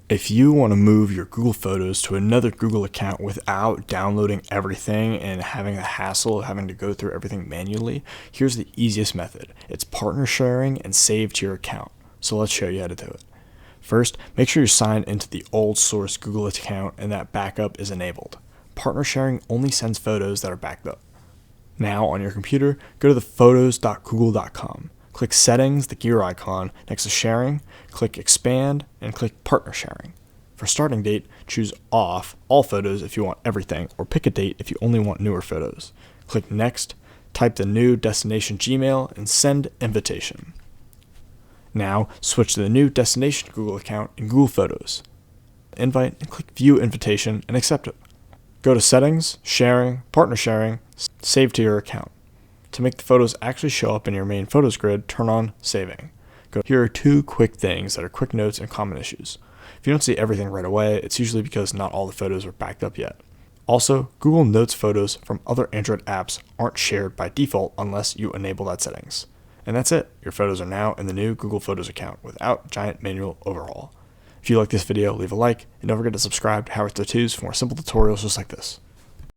If you want to move your Google Photos to another Google account without downloading everything and having the hassle of having to go through everything manually, here's the easiest method. It's partner sharing and save to your account. So let's show you how to do it. First, make sure you're signed into the old source Google account and that backup is enabled. Partner sharing only sends photos that are backed up. Now on your computer, go to the photos.google.com. Click Settings, the gear icon next to Sharing, click Expand, and click Partner Sharing. For starting date, choose Off all photos if you want everything, or pick a date if you only want newer photos. Click Next, type the new destination Gmail, and send invitation. Now, switch to the new destination Google account in Google Photos. Invite and click View Invitation and accept it. Go to Settings, Sharing, Partner Sharing, Save to your account. To make the photos actually show up in your main photos grid, turn on Saving. Here are 2 quick things that are quick notes and common issues. If you don't see everything right away, it's usually because not all the photos are backed up yet. Also, Google Notes photos from other Android apps aren't shared by default unless you enable that settings. And that's it. Your photos are now in the new Google Photos account without giant manual overhaul. If you like this video, leave a like, and don't forget to subscribe to Howard Tattoos for more simple tutorials just like this.